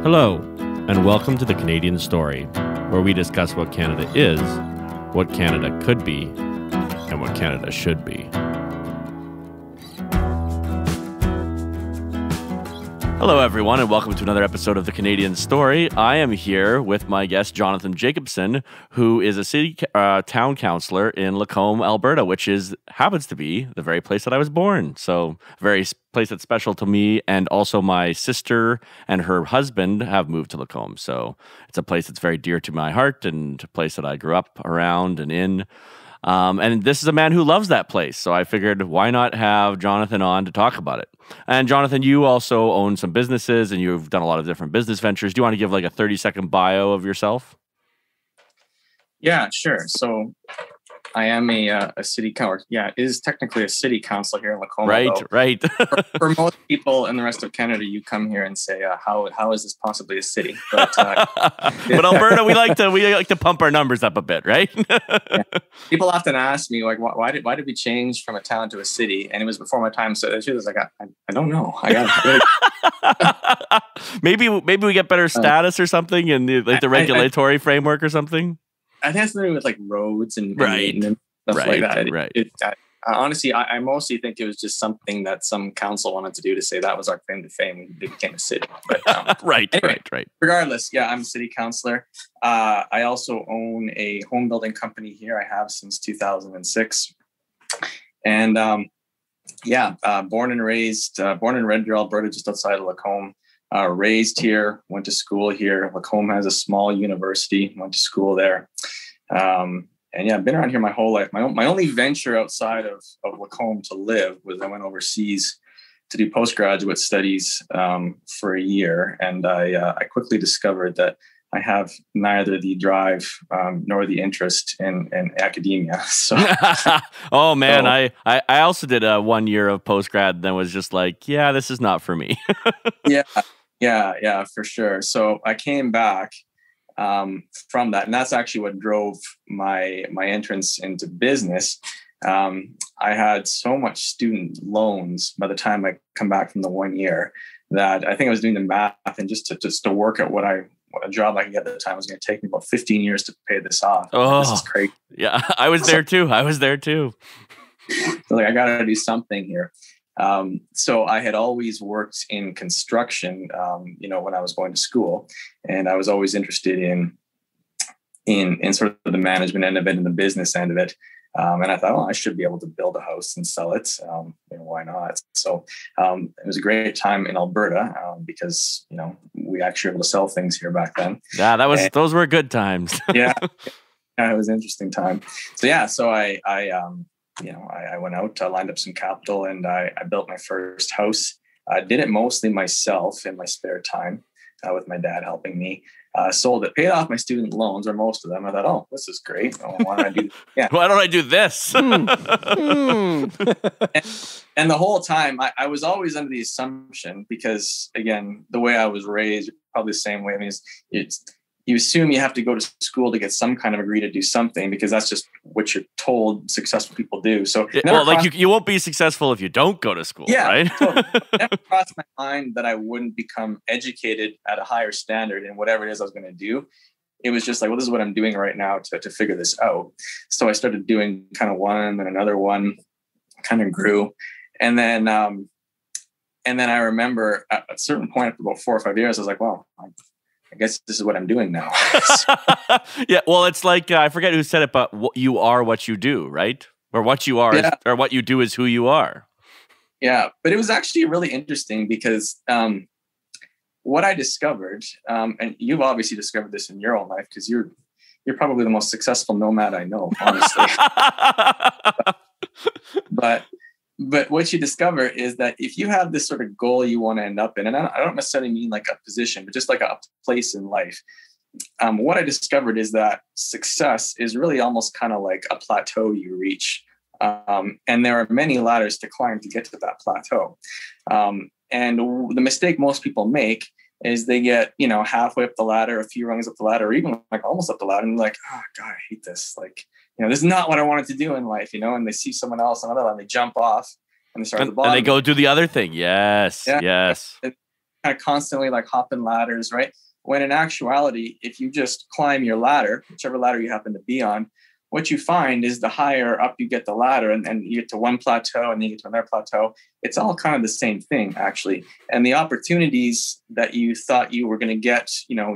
Hello, and welcome to the Canadian Story, where we discuss what Canada is, what Canada could be, and what Canada should be. Hello, everyone, and welcome to another episode of the Canadian Story. I am here with my guest, Jonathan Jacobson, who is a town councillor in Lacombe, Alberta, which happens to be the very place that I was born. So, very place that's special to me, and also my sister and her husband have moved to Lacombe. So, it's a place that's very dear to my heart and a place that I grew up around and in. And this is a man who loves that place. So I figured, why not have Jonathan on to talk about it? And Jonathan, you also own some businesses and you've done a lot of different business ventures. Do you want to give like a 30-second bio of yourself? Yeah, sure. So I am a city councilor. Yeah, it is technically a city council here in Lacombe. Right. for most people in the rest of Canada, you come here and say, how is this possibly a city? But Alberta, we like to pump our numbers up a bit, right? Yeah. People often ask me, like, why did we change from a town to a city? And it was before my time. So the truth is, I don't know. Maybe we get better status or something, and like the regulatory framework or something. I think it's to do with like roads and right. and stuff like that. Right. Honestly, I mostly think it was just something that some council wanted to do to say that was our claim to fame. We became a city. But, right. Regardless, yeah, I'm a city councillor. I also own a home building company here. I have since 2006. And born and Red Deer, Alberta, just outside of Lacombe. Raised here, went to school here. Lacombe has a small university, went to school there. I've been around here my whole life. My only venture outside of Lacombe to live was I went overseas to do postgraduate studies for a year. And I quickly discovered that I have neither the drive nor the interest in academia. So, oh man, I also did 1 year of postgrad, and then was just like, yeah, this is not for me. Yeah, for sure. So I came back from that, and that's actually what drove my entrance into business. I had so much student loans by the time I come back from the 1 year that I think I was doing the math, and just to work at what a job I could get at the time was going to take me about 15 years to pay this off. Oh, this is crazy. Yeah, I was there too. So I got to do something here. So I had always worked in construction, when I was going to school, and I was always interested in sort of the management end of it and the business end of it. And I thought, I should be able to build a house and sell it. Why not? So it was a great time in Alberta because, we actually were able to sell things here back then. Yeah, those were good times. Yeah, it was an interesting time. So I went out, lined up some capital, and I built my first house. I did it mostly myself in my spare time with my dad helping me. Sold it, paid off my student loans, or most of them. I thought, this is great. Why don't I do this? And the whole time, I was always under the assumption, because, again, the way I was raised, probably the same way. I mean, you assume you have to go to school to get some kind of degree to do something, because that's just what you're told successful people do. So, you won't be successful if you don't go to school, right? Totally. It never crossed my mind that I wouldn't become educated at a higher standard in whatever it is I was going to do. It was just like, this is what I'm doing right now to figure this out. So I started doing kind of one, then another one, kind of grew. And then I remember at a certain point, after about 4 or 5 years, I was like, I guess this is what I'm doing now. Yeah, well, it's like, I forget who said it, but you are what you do, right? Or what you are, or what you do is who you are. Yeah, but it was actually really interesting because what I discovered, and you've obviously discovered this in your own life, because you're probably the most successful nomad I know, honestly. But what you discover is that if you have this sort of goal you want to end up in, and I don't necessarily mean like a position, but just like a place in life, what I discovered is that success is really almost kind of like a plateau you reach. And there are many ladders to climb to get to that plateau. And the mistake most people make is they get, halfway up the ladder, a few rungs up the ladder, or even like almost up the ladder, and they're like, oh God, I hate this. Like, this is not what I wanted to do in life, and they see someone else on another line, they jump off and they start at the bottom. And they go do the other thing. Yes. Yeah. Yes. kind of constantly like hopping ladders, right? When in actuality, if you just climb your ladder, whichever ladder you happen to be on, what you find is the higher up you get the ladder, and you get to one plateau and then you get to another plateau, it's all kind of the same thing, actually. And the opportunities that you thought you were going to get,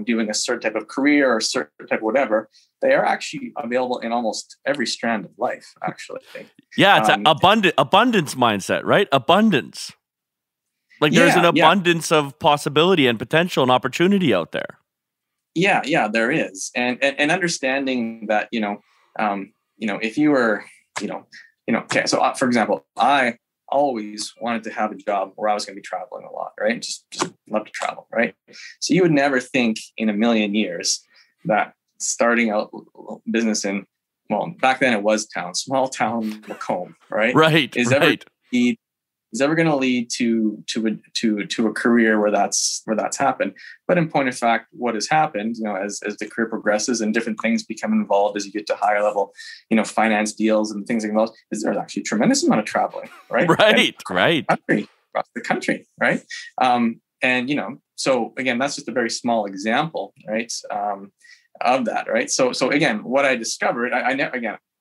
doing a certain type of career or a certain type of whatever, they are actually available in almost every strand of life, actually. Yeah, it's an abundance mindset, right? Abundance. Like there's an abundance of possibility and potential and opportunity out there. Yeah, there is. And understanding that, if you were, okay. So for example, I always wanted to have a job where I was going to be traveling a lot, right? Just love to travel, right? So you would never think in a million years that starting out business in, well, back then it was small town Lacombe, right? Right. Is ever going to lead to a career where that's happened. But in point of fact, what has happened, as the career progresses and different things become involved as you get to higher level, finance deals and things like that, is there's actually a tremendous amount of traveling, right? Across the country, right? So again, that's just a very small example, right? Of that, right? So again, what I discovered,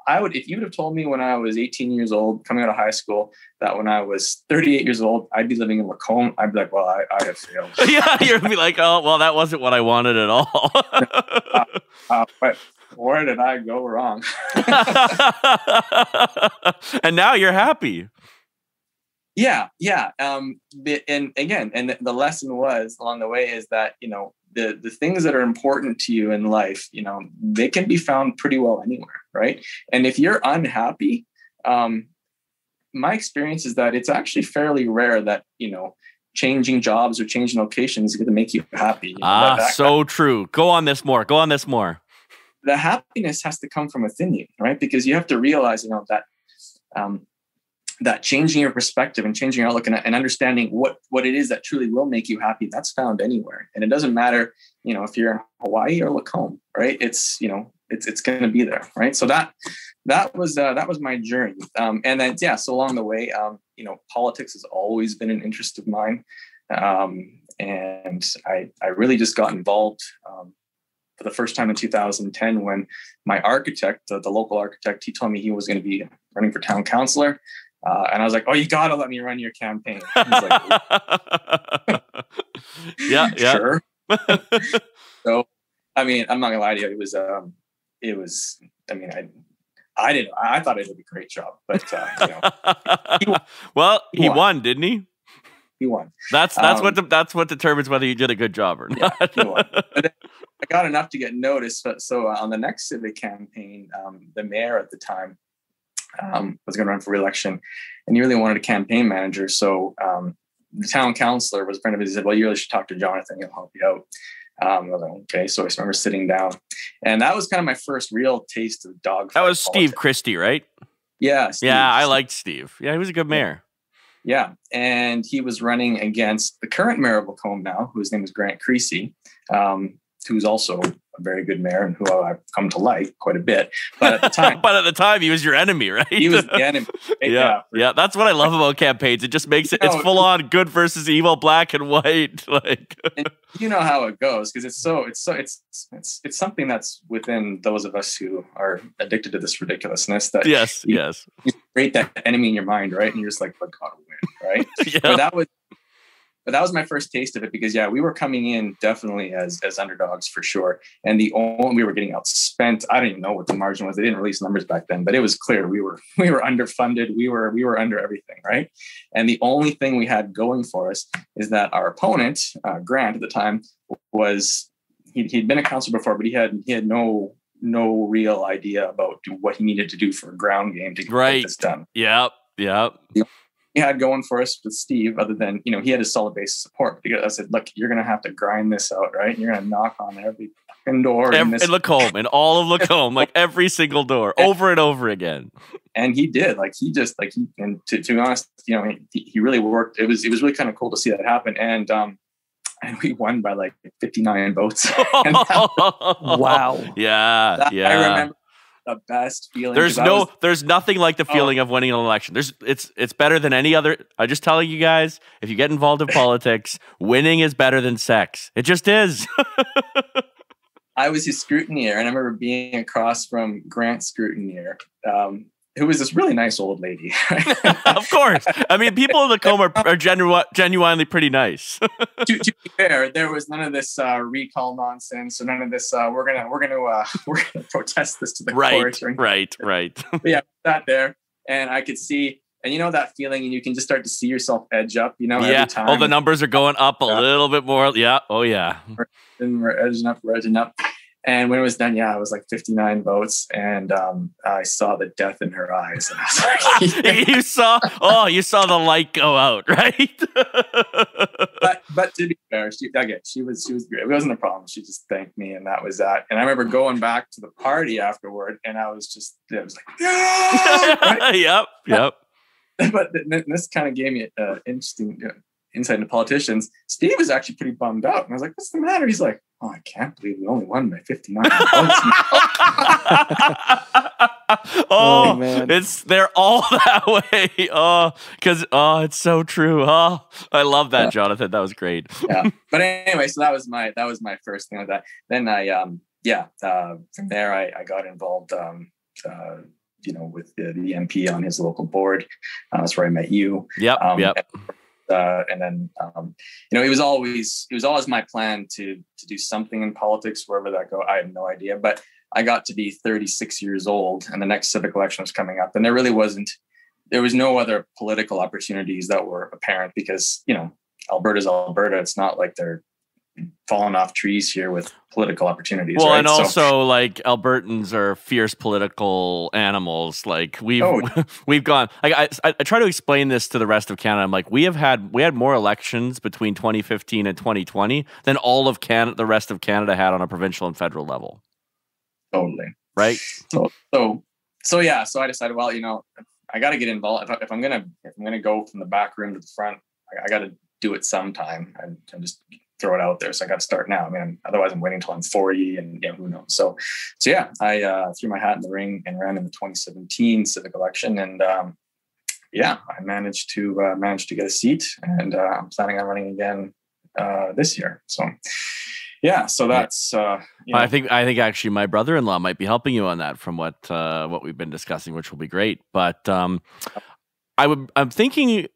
I would, if you would have told me when I was 18 years old, coming out of high school, that when I was 38 years old, I'd be living in Lacombe, I'd be like, well, I have failed. Yeah, you'd be like, oh, well, that wasn't what I wanted at all. But where did I go wrong? And now you're happy. Yeah. And again, the lesson was along the way is that, the things that are important to you in life, they can be found pretty well anywhere, right? And if you're unhappy, my experience is that it's actually fairly rare that, changing jobs or changing locations is going to make you happy. True. Go on this more. The happiness has to come from within you, right? Because you have to realize, that changing your perspective and changing your outlook and understanding what it is that truly will make you happy, that's found anywhere. And it doesn't matter, if you're in Hawaii or Lacombe, right? It's going to be there, right? So that was my journey. And then, so along the way, politics has always been an interest of mine. And I really just got involved, for the first time in 2010 when my architect, the local architect, he told me he was going to be running for town councillor. And I was like, oh, you got to let me run your campaign. He's like, yeah. Sure. So, I'm not gonna lie to you. I thought I did a great job, but, he won, didn't he? He won. That's what determines whether you did a good job or not. Yeah, he won. But then I got enough to get noticed. So on the next civic campaign, the mayor at the time, was going to run for re-election, and he really wanted a campaign manager. So the town councillor was a friend of his. He said, well, you really should talk to Jonathan. He'll help you out. I was like, okay. So I remember sitting down, and that was kind of my first real taste of dog. That was Steve Christie, right? Yeah. I liked Steve. Yeah, he was a good mayor. Yeah. And he was running against the current mayor of Lacombe now, whose name is Grant Creasy, who's also a very good mayor and who I've come to like quite a bit. But at the time, he was your enemy, right? He was the enemy. Right? Yeah. That's what I love about campaigns. It just makes it's full on good versus evil, black and white. Like, and you know how it goes, because it's something that's within those of us who are addicted to this ridiculousness. That you create that enemy in your mind, right? And you're just like, but God will win, right? Yeah. But that was my first taste of it, because we were coming in definitely as underdogs for sure. And we were getting outspent. I don't even know what the margin was. They didn't release numbers back then, but it was clear we were underfunded. We were under everything, right? And the only thing we had going for us is that our opponent, Grant at the time, he'd been a councillor before, but he had no real idea about what he needed to do for a ground game to get this done. Yep. He had going for us with Steve, other than, he had a solid base of support. Because I said, look, you're going to have to grind this out, right? You're going to knock on every fucking door in Lacombe, in all of Lacombe, like every single door, over and over again. And he did. And to be honest, he really worked. It was really kind of cool to see that happen. And we won by like 59 votes. Wow. Yeah. I remember the best feeling. There's nothing like the feeling of winning an election. It's better than any other. I'm just telling you guys, if you get involved in politics, winning is better than sex. It just is. I was his scrutineer, and I remember being across from Grant's scrutineer, who was this really nice old lady. Of course. I mean, people in Lacombe are genuinely pretty nice. to be fair, there was none of this recall nonsense, or none of this. We're gonna protest this to the court. Right. But yeah, sat there, and I could see, and you know that feeling, and you can just start to see yourself edge up. You know, every time. Oh, the numbers are going up a little bit more. Yeah. Oh, yeah. And we're edging up. And when it was done, it was like 59 votes, and I saw the death in her eyes, and I was like, you saw the light go out, right? but to be fair, she was great. It wasn't a problem. She just thanked me, and that was that. And I remember going back to the party afterward, and I was like, yeah! Right? Yep. But this kind of gave me an interesting insight into politicians. Steve was actually pretty bummed out, and I was like, "What's the matter?" He's like, "Oh, I can't believe we only won by 59 votes." Oh man, they're all that way. Oh, because it's so true. Oh, I love that, Jonathan. That was great. Yeah, but anyway, so that was my first thing with that. Then from there I got involved. With the MP on his local board. That's where I met you. Yep. And then, it was always my plan to do something in politics, wherever that go. I have no idea, but I got to be 36 years old, and the next civic election was coming up, and there was no other political opportunities that were apparent because, Alberta's Alberta. It's not like they're falling off trees here with political opportunities. Well, right? And also like Albertans are fierce political animals. Like we've gone, like I try to explain this to the rest of Canada. I'm like, we had more elections between 2015 and 2020 than all of Canada, the rest of Canada had on a provincial and federal level. Totally. Right. So I decided, well, I got to get involved. If I'm going to go from the back room to the front, I got to do it sometime and just throw it out there. So I got to start now. I mean, otherwise I'm waiting until I'm 40 and who knows. So I threw my hat in the ring and ran in the 2017 civic election. And I managed to get a seat, and I'm planning on running again this year. So so that's I think actually my brother-in-law might be helping you on that from what we've been discussing, which will be great. But I'm thinking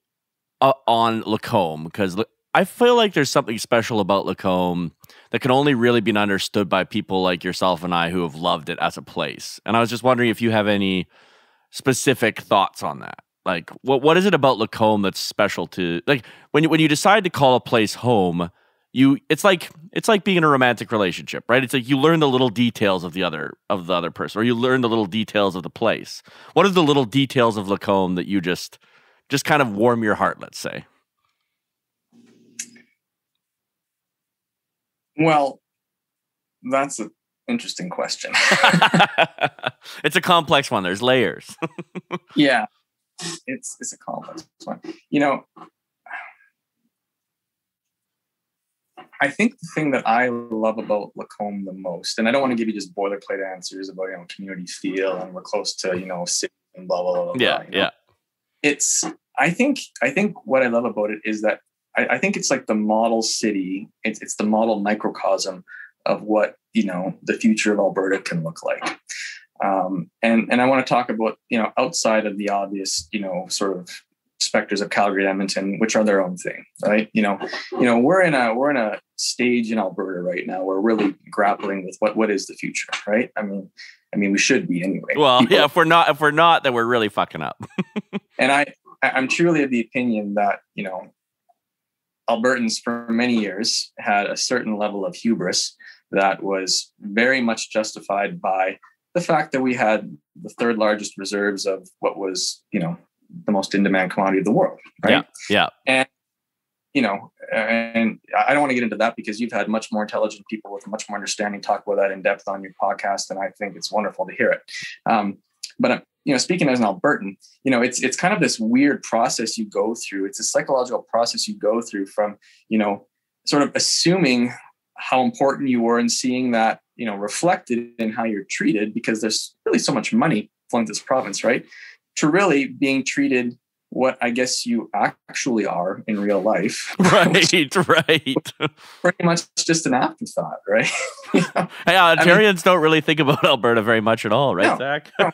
on Lacombe, because I feel like there's something special about Lacombe that can only really be understood by people like yourself and I who have loved it as a place. And I was just wondering if you have any specific thoughts on that. Like, what is it about Lacombe that's special to, like, when you decide to call a place home, it's like being in a romantic relationship, right? It's like you learn the little details of the other person, or you learn the little details of the place. What are the little details of Lacombe that you just kind of warm your heart, let's say? Well, that's an interesting question. It's a complex one. There's layers. Yeah, it's a complex one. I think the thing that I love about Lacombe the most, and I don't want to give you just boilerplate answers about community feel and we're close to city and blah blah blah. Yeah. It's I think what I love about it is that I think it's like the model city. It's the model microcosm of what the future of Alberta can look like. And I want to talk about outside of the obvious sort of specters of Calgary and Edmonton, which are their own thing, right? We're in a stage in Alberta right now. We're really grappling with what is the future, right? I mean, we should be anyway. Well, if we're not, then we're really fucking up. And I'm truly of the opinion that Albertans for many years had a certain level of hubris that was very much justified by the fact that we had the third largest reserves of what was, the most in-demand commodity of the world, right? Yeah. And, and I don't want to get into that because you've had much more intelligent people with much more understanding talk about that in depth on your podcast, and I think it's wonderful to hear it. But speaking as an Albertan, it's kind of this weird process you go through. It's a psychological process you go through from, sort of assuming how important you were and seeing that, reflected in how you're treated, because there's really so much money flowing to this province, right? To really being treated what I guess you actually are in real life. Right. Pretty much just an afterthought, right? Hey, Ontarians don't really think about Alberta very much at all, right, No, Zach? no.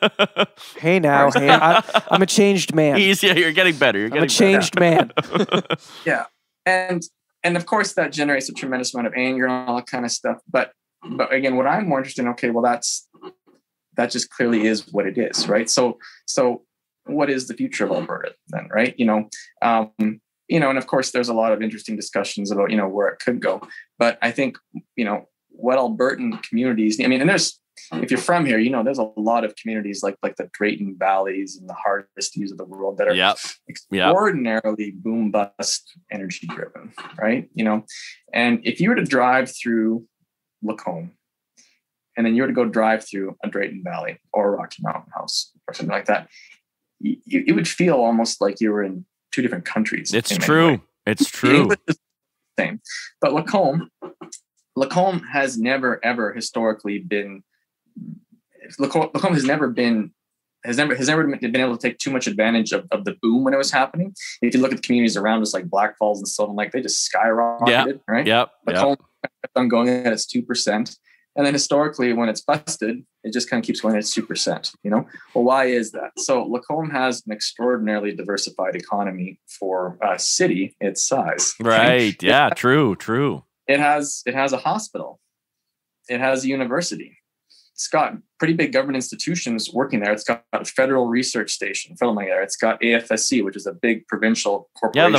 Hey, I'm a changed man. You're getting better. I'm a changed man. Yeah. And of course that generates a tremendous amount of anger and all that kind of stuff. But again, what I'm more interested in, okay, well, that just clearly is what it is, right? So what is the future of Alberta then, right? And of course there's a lot of interesting discussions about, where it could go. But I think, what Albertan communities, and if you're from here, there's a lot of communities like the Drayton Valleys and the Hardesties of the world that are extraordinarily boom bust energy driven, right? And if you were to drive through Lacombe, and then you were to go drive through a Drayton Valley or a Rocky Mountain House or something like that, it would feel almost like you were in two different countries. It's true. It's true. The English is the same. But Lacombe has never ever historically been. Lacombe has never been able to take too much advantage of the boom when it was happening. If you look at the communities around us, like Black Falls and Sylvan Lake, they just skyrocketed, right? Lacombe kept on going at its 2%. And then historically, when it's busted, it just kind of keeps going at 2%, Well, why is that? So Lacombe has an extraordinarily diversified economy for a city its size. Right. Yeah, true. It has a hospital. It has a university. It's got pretty big government institutions working there. It's got a federal research station filming there. It's got AFSC, which is a big provincial corporation. Yeah,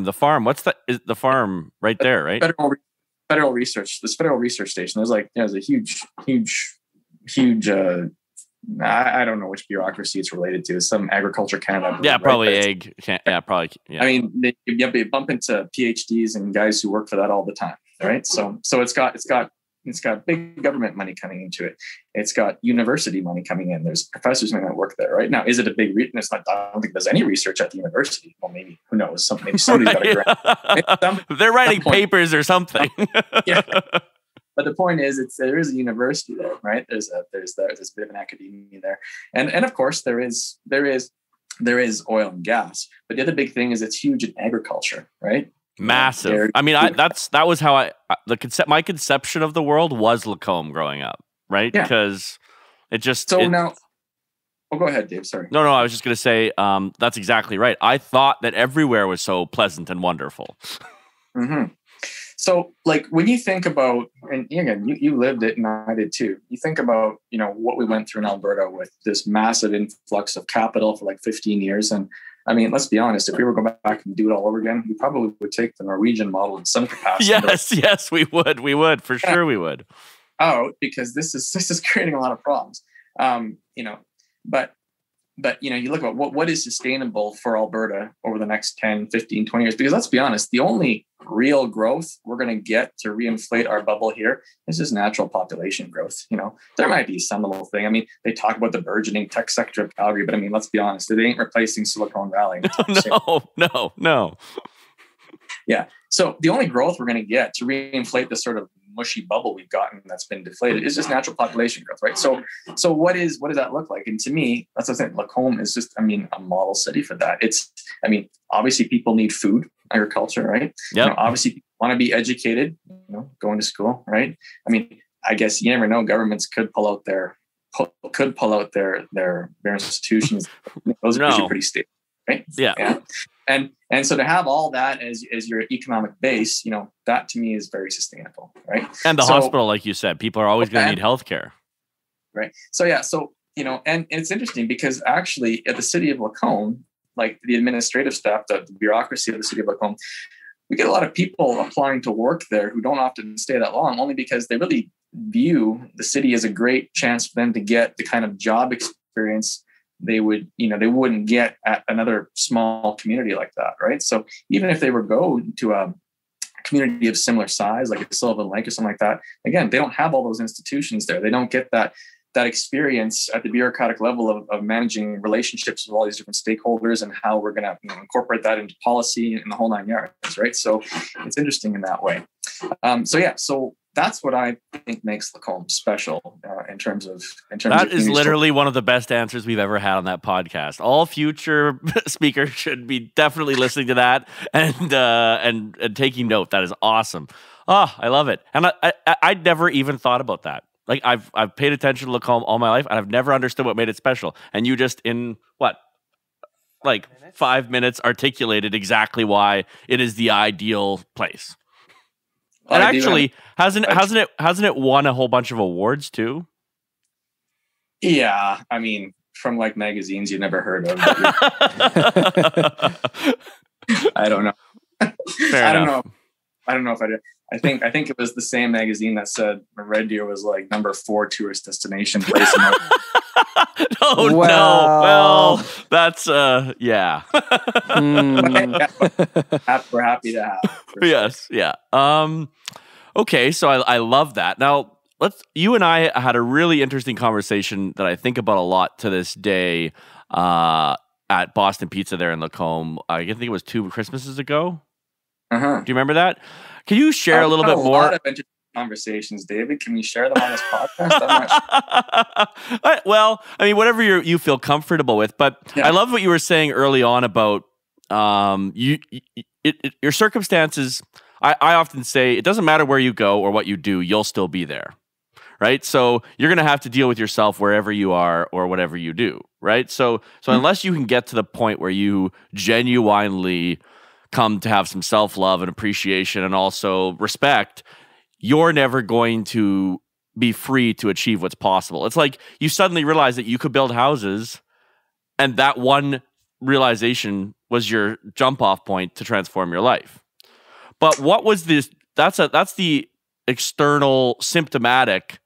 the farm. What's the farm right there, right? Federal research station. There's a huge I don't know which bureaucracy it's related to. Some Agriculture Canada. Yeah, probably ag. Yeah, probably. Yeah. They bump into PhDs and guys who work for that all the time, right? So it's got big government money coming into it. It's got university money coming in. There's professors that work there, right? Now, is it a big it's not. I don't think there's any research at the university. Well, maybe, who knows? Maybe somebody's got a grant. They're writing papers or something. Yeah. But the point is, there is a university there, right? There's a bit of an academia there, and of course there is oil and gas. But the other big thing is it's huge in agriculture, right? Massive. That was how my conception of the world was Lacombe growing up, right? Yeah. Because it just now. Oh, go ahead, Dave. Sorry. No. I was just going to say that's exactly right. I thought that everywhere was so pleasant and wonderful. Mm-hmm. So, when you think about, and again, you lived it and I did too. You think about, what we went through in Alberta with this massive influx of capital for 15 years. And let's be honest, if we were to go back and do it all over again, we probably would take the Norwegian model in some capacity. Yes, we would. We would, for sure we would. Out, because this is creating a lot of problems. But you look at what is sustainable for Alberta over the next 10, 15, 20 years, because let's be honest, the only real growth we're going to get to reinflate our bubble here is just natural population growth. There might be some little thing. They talk about the burgeoning tech sector of Calgary, but let's be honest, it ain't replacing Silicon Valley. No. Yeah. So the only growth we're going to get to reinflate this sort of mushy bubble we've gotten that's been deflated is just natural population growth, right? So what does that look like? And to me, that's what I'm saying. Lacombe is just, a model city for that. It's, obviously people need food, agriculture, right? Yeah. Obviously people want to be educated, going to school, right? I guess you never know. Governments could pull out their institutions. Those are usually pretty stable, right? Yeah. And so to have all that as your economic base, that to me is very sustainable, right? And the hospital, like you said, people are always going to need healthcare, right? So and it's interesting because actually at the city of Lacombe, the administrative staff, the bureaucracy of the city of Lacombe, we get a lot of people applying to work there who don't often stay that long, only because they really view the city as a great chance for them to get the kind of job experience they wouldn't get at another small community like that, right? So even if they were go to a community of similar size, like a Sylvan Lake or something like that, again, they don't have all those institutions there. They don't get that experience at the bureaucratic level of managing relationships with all these different stakeholders and how we're going to incorporate that into policy and the whole nine yards, right? So it's interesting in that way. So that's what I think makes Lacombe special in terms of That is community literally one of the best answers we've ever had on that podcast. All future speakers should be definitely listening to that and taking note. That is awesome. Oh, I love it. And I'd never even thought about that. Like I've paid attention to Lacombe all my life, and I've never understood what made it special. And you just in what, like 5 minutes, articulated exactly why it is the ideal place. And actually, hasn't it won a whole bunch of awards too? Yeah, I mean, from like magazines you never heard of. I don't know. I don't know. I don't know if I did. I think it was the same magazine that said Red Deer was like number 4 tourist destination place. Oh no! Well, that's yeah. We're happy to have. Yes, yeah. Okay, so I love that. Now you and I had a really interesting conversation that I think about a lot to this day at Boston Pizza there in Lacombe. I think it was 2 Christmases ago. Do you remember that? Can you share a little bit more? A lot of interesting conversations, David. Can we share them on this podcast? Well, I mean, whatever you feel comfortable with. But yeah. I love what you were saying early on about your circumstances. I often say it doesn't matter where you go or what you do, you'll still be there, right? So you're going to have to deal with yourself wherever you are or whatever you do, right? So unless you can get to the point where you genuinely come to have some self-love and appreciation and also respect, you're never going to be free to achieve what's possible. It's like you suddenly realize that you could build houses, and that one realization was your jump-off point to transform your life. But what was this? That's the external symptomatic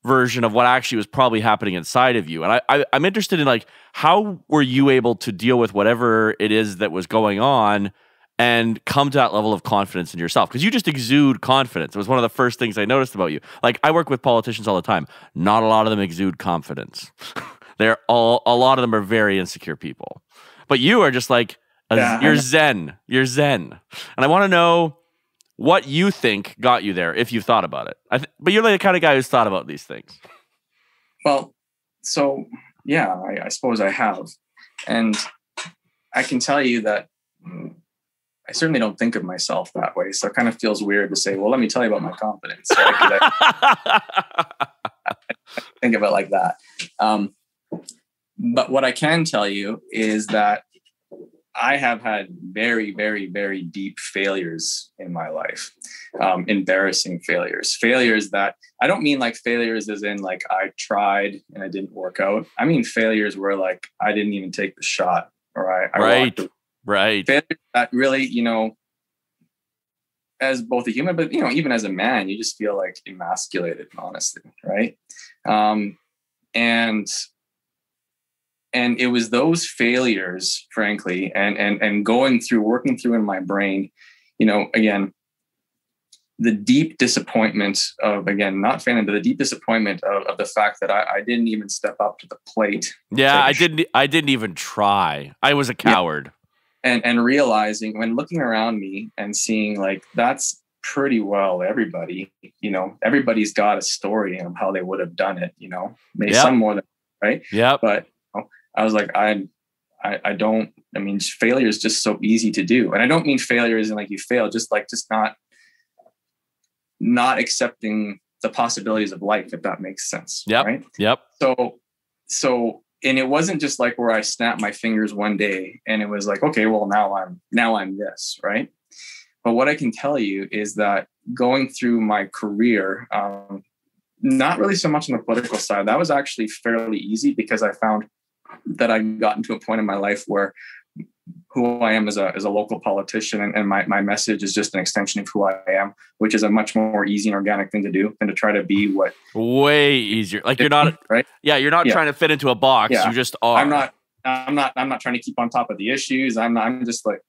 version of what actually was probably happening inside of you. And I'm interested in, like, how were you able to deal with whatever it is that was going on and come to that level of confidence in yourself? Because you just exude confidence. It was one of the first things I noticed about you. Like, I work with politicians all the time. Not a lot of them exude confidence. A lot of them are very insecure people. But you are just like, you're zen. You're zen. And I want to know what you think got you there, if you've thought about it. But you're like the kind of guy who's thought about these things. Well, so yeah, I suppose I have. And I can tell you that I certainly don't think of myself that way. So it kind of feels weird to say, well, let me tell you about my confidence. Right? I think of it like that. But what I can tell you is that I have had very, very, very deep failures in my life. Embarrassing failures that I don't mean like failures as in like I tried and it didn't work out. I mean failures where like I didn't even take the shot, or I Right. Failures that really, as both a human, but even as a man, you just feel like emasculated, honestly, right? And it was those failures, frankly, and working through in my brain, again, the deep disappointment of, again, not failing, but the deep disappointment of the fact that I didn't even step up to the plate. Yeah, I didn't even try. I was a coward. Yeah. And realizing, when looking around me and seeing like, that's pretty well everybody, everybody's got a story of how they would have done it, maybe some more than, right? Yeah. But I was like, failure is just so easy to do. And I don't mean failure as in like you fail, just not accepting the possibilities of life, if that makes sense. Yep. Right. Yep. So, and it wasn't just like where I snapped my fingers one day and it was like, okay, well, now I'm this, right? But what I can tell you is that going through my career, not really so much on the political side, that was actually fairly easy because I found that I'd gotten to a point in my life where who I am as a local politician and my message is just an extension of who I am, which is a much more easy and organic thing to do than to try to be what. Way easier. Like you're not right. Yeah, you're not trying to fit into a box. Yeah. You just are. I'm not trying to keep on top of the issues. I'm just like,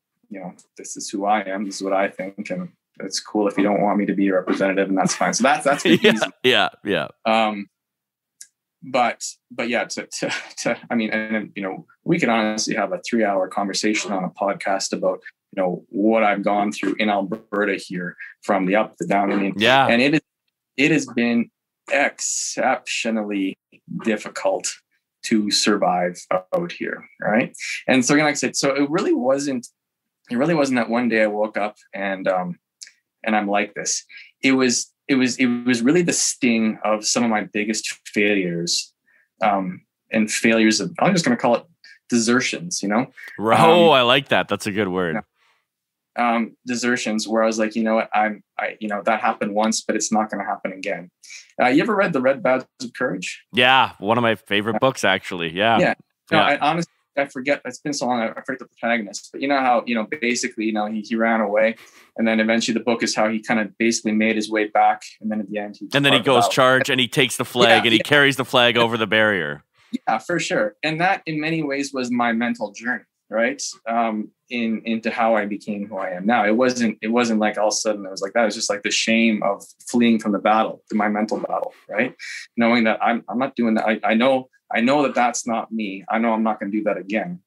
this is who I am. This is what I think, and it's cool if you don't want me to be a representative, and that's fine. So that's easy. Yeah. But yeah, we can honestly have a 3-hour conversation on a podcast about what I've gone through in Alberta here, from the up to down. I mean, Yeah. and it has been exceptionally difficult to survive out here, right? And so, like I said, so it really wasn't that one day I woke up and I'm like this. It was really the sting of some of my biggest failures, and failures of, I'm just going to call it desertions, I like that. That's a good word. Desertions, where I was like, you know what, that happened once, but it's not going to happen again. You ever read The Red Badge of Courage? Yeah, one of my favorite books, actually. Yeah. Yeah. No, I honestly, I forget. It's been so long. I forget the protagonist. But you know how, basically, he ran away, and then eventually the book is how he kind of basically made his way back, and then at the end, he goes charge, and he takes the flag, and he carries the flag over the barrier. Yeah, for sure. And that, in many ways, was my mental journey, right? Into how I became who I am now. It wasn't like all of a sudden it was like that. It was just like the shame of fleeing from the battle, to my mental battle, right? Knowing that I'm not doing that. I know that that's not me. I know I'm not going to do that again.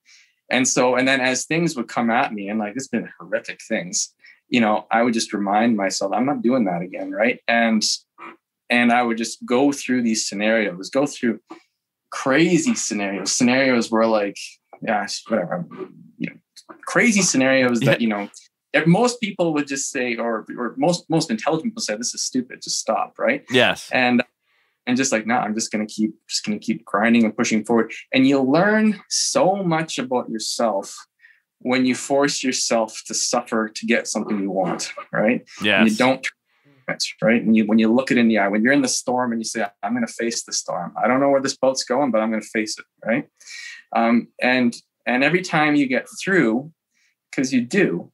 And then as things would come at me, and like, it's been horrific things, I would just remind myself, I'm not doing that again, right? And I would just go through these scenarios, go through crazy scenarios where, like, yeah, whatever, crazy scenarios that, if most people would just say, or most intelligent people say, this is stupid, just stop, right? Yes. And just like, no, I'm just gonna keep grinding and pushing forward. And you'll learn so much about yourself when you force yourself to suffer to get something you want, right? Yes. And you don't, right? And when you look it in the eye, when you're in the storm and you say, I'm going to face the storm. I don't know where this boat's going, but I'm going to face it, right? And every time you get through, because you do,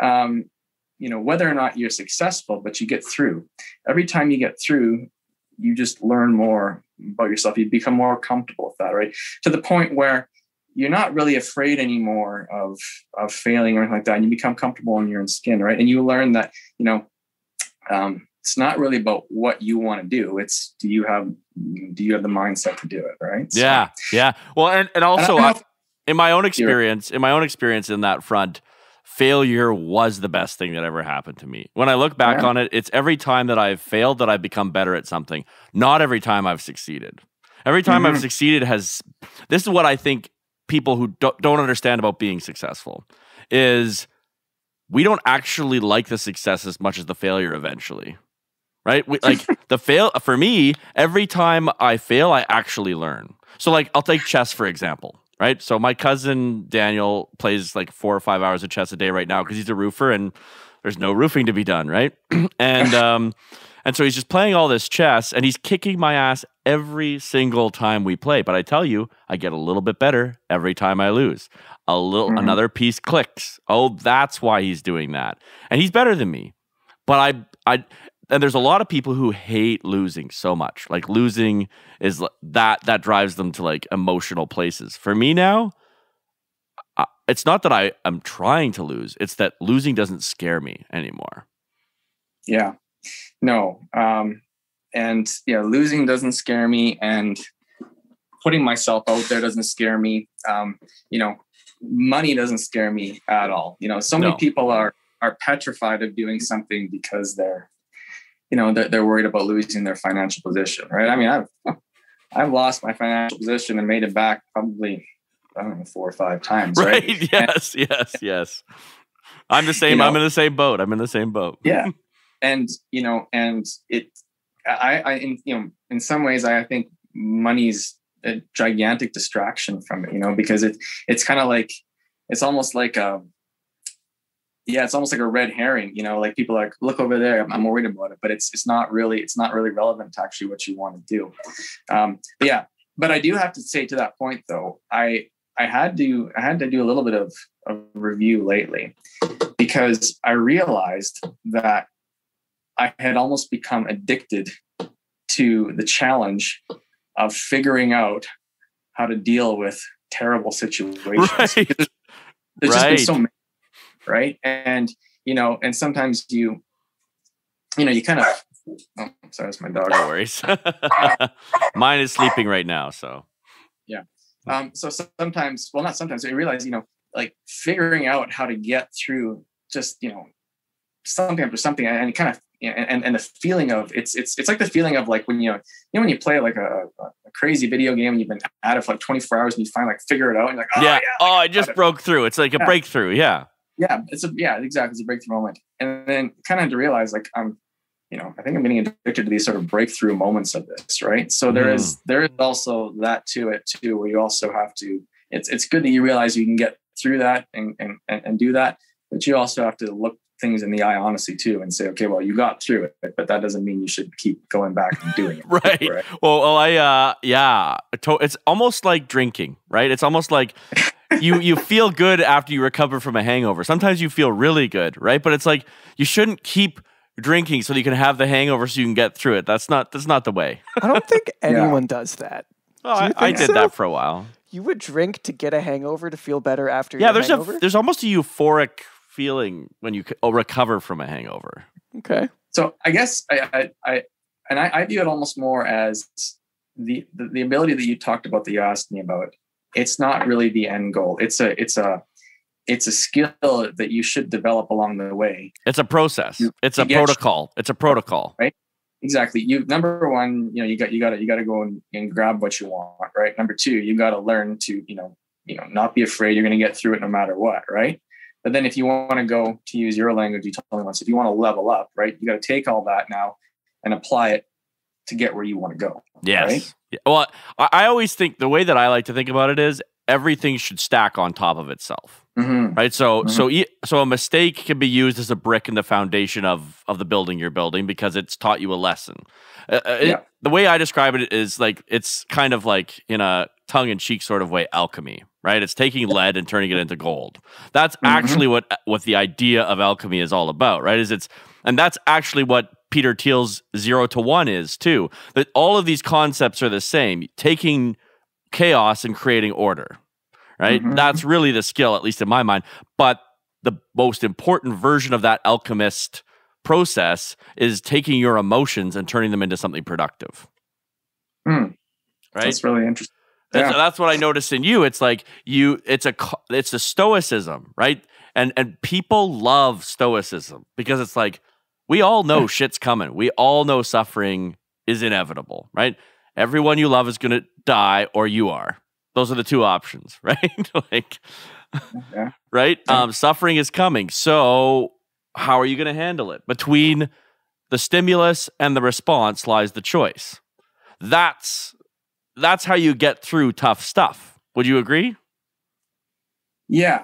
whether or not you're successful, but you get through. Every time you get through, you just learn more about yourself. You become more comfortable with that, right? To the point where you're not really afraid anymore of failing or anything like that. And you become comfortable in your own skin, right? And you learn that, it's not really about what you want to do. It's, do you have the mindset to do it, right? Yeah. So, yeah. Well, and also in my own experience in that front, failure was the best thing that ever happened to me. When I look back on it, it's every time that I've failed that I've become better at something. Not every time I've succeeded. Every time I've succeeded this is what I think people who don't understand about being successful is, we don't actually like the success as much as the failure eventually. Right? For me, every time I fail, I actually learn. So like, I'll take chess, for example, right? So my cousin Daniel plays like 4 or 5 hours of chess a day right now because he's a roofer and there's no roofing to be done, right? And so he's just playing all this chess and he's kicking my ass every single time we play. But I tell you, I get a little bit better every time I lose. Another piece clicks. Oh, that's why he's doing that. And he's better than me. But and there's a lot of people who hate losing so much. Like, losing is that drives them to like emotional places. For me now, it's not that I'm trying to lose. It's that losing doesn't scare me anymore. Yeah, no. And yeah, losing doesn't scare me, and putting myself out there doesn't scare me. Money doesn't scare me at all. So many people are petrified of doing something because they're worried about losing their financial position, right? I mean, I've lost my financial position and made it back probably, I don't know, 4 or 5 times, right? Yes. I'm the same. I'm in the same boat. Yeah. And, in some ways, I think money's a gigantic distraction from it, because it's kind of like, it's almost like it's almost like a red herring, like people are like, look over there, I'm worried about it, but it's not really relevant to actually what you want to do. But I do have to say, to that point though, I had to do a little bit of review lately, because I realized that I had almost become addicted to the challenge of figuring out how to deal with terrible situations. Right. There's just been so many. Right. And, and sometimes you kind of, oh, sorry, that's my dog. No worries. Mine is sleeping right now. So, yeah. So sometimes, well, not sometimes, I realize, like figuring out how to get through just, something after something, and kind of, and the feeling of it's like the feeling of like when when you play like a crazy video game and you've been at it for like 24 hours and you finally like figure it out and you're like, I just broke through. It's like a breakthrough. Exactly. It's a breakthrough moment. And then kind of to realize like I think I'm getting addicted to these sort of breakthrough moments of this, right? So there is also that to it too, where you also have to, it's good that you realize you can get through that and do that, but you also have to look things in the eye honestly too and say, okay, well, you got through it, but that doesn't mean you should keep going back and doing it. Right. Well, it's almost like drinking, right? It's almost like you feel good after you recover from a hangover. Sometimes you feel really good, right? But it's like you shouldn't keep drinking so that you can have the hangover so you can get through it. That's not the way. I don't think anyone does that. Oh, I did that for a while. You would drink to get a hangover to feel better after your hangover? There's almost a euphoric feeling when you recover from a hangover. Okay. So I guess I view it almost more as the ability that you talked about, that you asked me about. It's not really the end goal. It's a skill that you should develop along the way. It's a process. It's a protocol. It's a protocol. Right? Exactly. Number one, you got to go and grab what you want, right? Number two, you got to learn to, not be afraid. You're going to get through it no matter what, right? But then if you want to go, to use your language, you told me once, if you want to level up, right, you got to take all that now and apply it to get where you want to go. Yes. Right? Yeah. Well, I always think the way that I like to think about it is everything should stack on top of itself. Mm-hmm. Right. So a mistake can be used as a brick in the foundation of the building you're building because it's taught you a lesson. The way I describe it is like, it's kind of like in a tongue-in-cheek sort of way, alchemy, right? It's taking lead and turning it into gold. That's actually what the idea of alchemy is all about, right? And that's actually what Peter Thiel's 0 to 1 is too. That all of these concepts are the same, taking chaos and creating order, right? That's really the skill, at least in my mind. But the most important version of that alchemist process is taking your emotions and turning them into something productive. Right? That's really interesting. That's what I noticed in you. It's like it's a stoicism, right? And people love stoicism because it's like, we all know shit's coming. We all know suffering is inevitable, right? Everyone you love is going to die or you are. Those are the two options, right? Right? Suffering is coming. So how are you going to handle it? Between the stimulus and the response lies the choice. That's how you get through tough stuff. Would you agree? Yeah.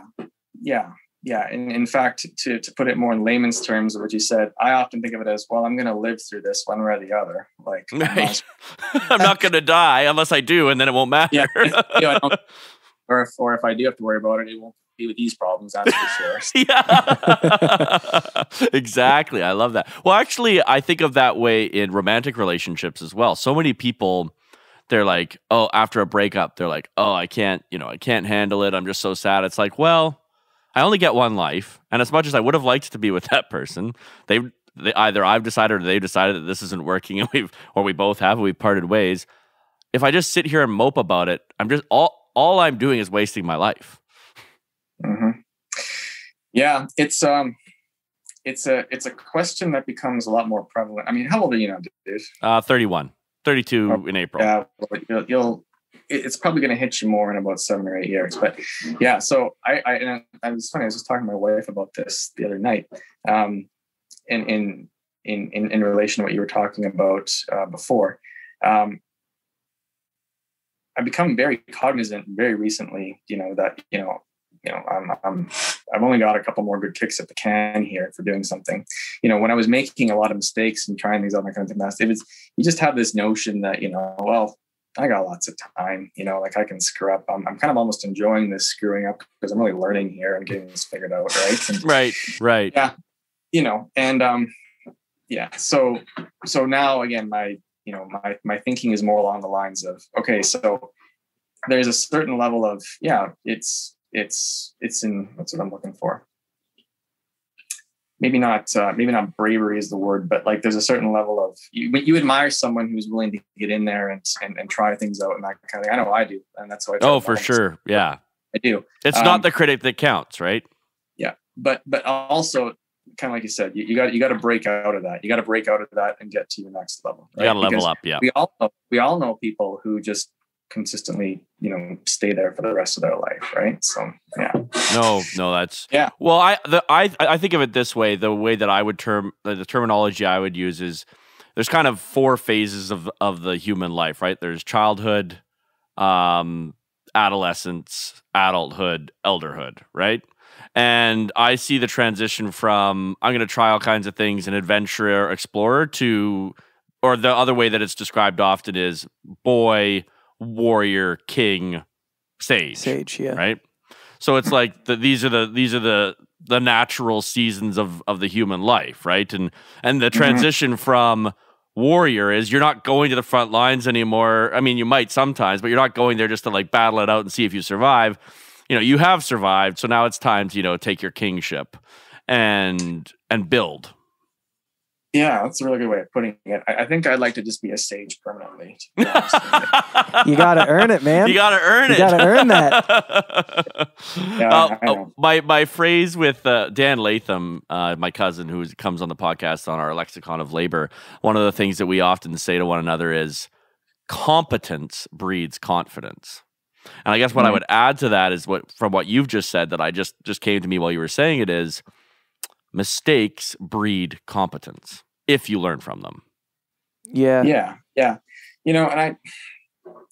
And in fact, to put it more in layman's terms of what you said, I often think of it as, well, I'm going to live through this one way or the other. Like, I'm not going to die unless I do, and then it won't matter. Or if I do have to worry about it, it won't be with these problems, that's for sure. Exactly. I love that. Well, actually, I think of that way in romantic relationships as well. So many people, they're like, oh, after a breakup, they're like, oh, I can't handle it. I'm just so sad. It's like, well, I only get one life. And as much as I would have liked to be with that person, they either I've decided or they've decided that this isn't working and we both have, and we've parted ways. If I just sit here and mope about it, I'm just all I'm doing is wasting my life. Yeah, it's a question that becomes a lot more prevalent. I mean, how old are you now, Dave? 31, 32 in April. Yeah, it's probably going to hit you more in about 7 or 8 years. But yeah, so I was funny. I was just talking to my wife about this the other night, in relation to what you were talking about before. I've become very cognizant very recently, that I've only got a couple more good kicks at the can here for doing something. When I was making a lot of mistakes and trying these other kinds of mess, you just have this notion that, well, I got lots of time, like I can screw up. I'm kind of almost enjoying this screwing up because I'm really learning here and getting this figured out. Right. And, right. Yeah. So now again, my thinking is more along the lines of, okay, so there's a certain level of, it's in, what's what I'm looking for. Maybe not bravery is the word, but like there's a certain level of you admire someone who's willing to get in there and try things out and that kind of thing. I know I do, and that's why. Oh, for sure, yeah. I do. It's not the critic that counts, right? Yeah, but also, kind of like you said, you got to break out of that. You got to break out of that and get to your next level. Right? You got to level up. Yeah, we all know people who just consistently, stay there for the rest of their life, right? So yeah. No, that's yeah. Well, I think of it this way. The way that I would the terminology I would use is there's kind of 4 phases of the human life, right? There's childhood, adolescence, adulthood, elderhood, right? And I see the transition from I'm going to try all kinds of things, an adventurer, explorer, to, or the other way that it's described often is boy, warrior, king, sage, yeah, right? So it's like these are the natural seasons of the human life, right? And the transition from warrior is you're not going to the front lines anymore. I mean, you might sometimes, but you're not going there just to like battle it out and see if you survive. You have survived, so now it's time to take your kingship and build. Yeah, that's a really good way of putting it. I think I'd like to just be a sage permanently. You got to earn it, man. You got to earn it. You got to earn that. Yeah, my phrase with Dan Latham, my cousin who comes on the podcast on our Lexicon of Labor, one of the things that we often say to one another is competence breeds confidence. And I guess what I would add to that is from what you've just said that I just came to me while you were saying it is mistakes breed competence if you learn from them. Yeah.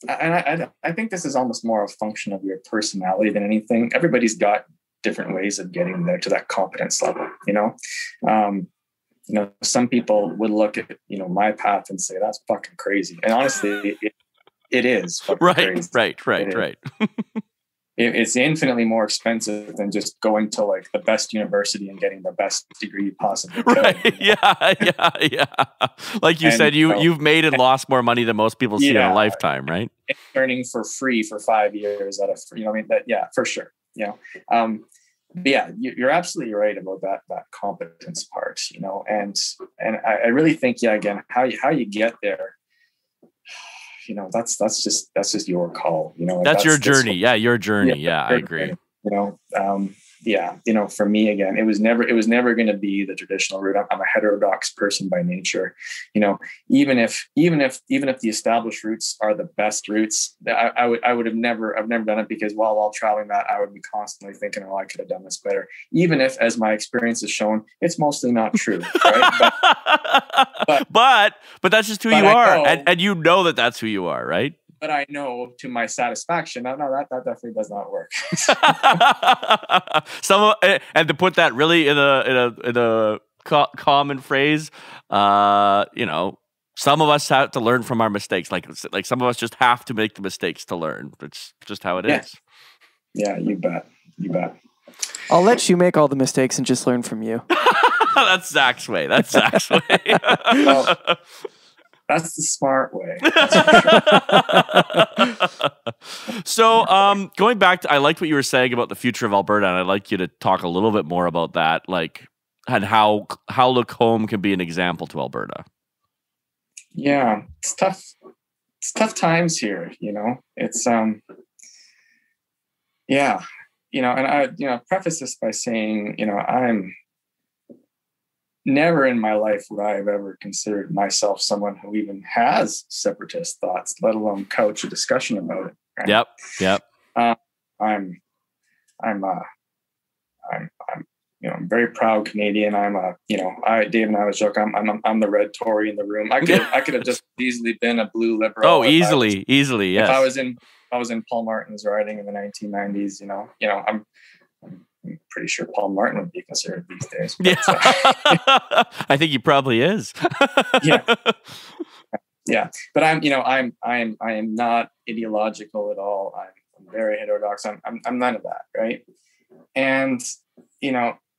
And I think this is almost more a function of your personality than anything. Everybody's got different ways of getting there to that competence level. Some people would look at my path and say that's fucking crazy, and honestly, it is fucking crazy. Right. It's infinitely more expensive than just going to like the best university and getting the best degree you possibly could. Right. Yeah. Like you said, you've made and lost more money than most people see in a lifetime, right? Earning for free for 5 years for sure. But yeah, you're absolutely right about that competence part, and I really think, again, how you get there, that's just your call, that's your journey. Your journey. Yeah, I agree. For me, again, it was never going to be the traditional route. I'm a heterodox person by nature. Even if the established routes are the best routes, I would have never done it, because while traveling that, I would be constantly thinking, oh, I could have done this better. Even if, as my experience has shown, it's mostly not true, right? But that's just who you are, and you know that's who you are, right? But I know to my satisfaction, no, that definitely does not work. And to put that really in a common phrase, some of us have to learn from our mistakes. Like some of us just have to make the mistakes to learn. It's just how it is. Yeah, you bet. I'll let you make all the mistakes and just learn from you. That's Zach's way. Well, that's the smart way. So, going back to, I liked what you were saying about the future of Alberta, and I'd like you to talk a little bit more about that, and how Lacombe can be an example to Alberta. Yeah, it's tough. It's tough times here. It's and I preface this by saying, I'm never in my life would I have ever considered myself someone who even has separatist thoughts, let alone couch a discussion about it. Right? Yep. I'm I'm very proud Canadian. Dave and I was joking. I'm the red Tory in the room. I could have just easily been a blue liberal. Oh, easily. Yes. If I was in Paul Martin's writing in the 1990s, I'm pretty sure Paul Martin would be considered these days. But, I think he probably is. Yeah. But I am not ideological at all. I'm very heterodox. I'm none of that, right? And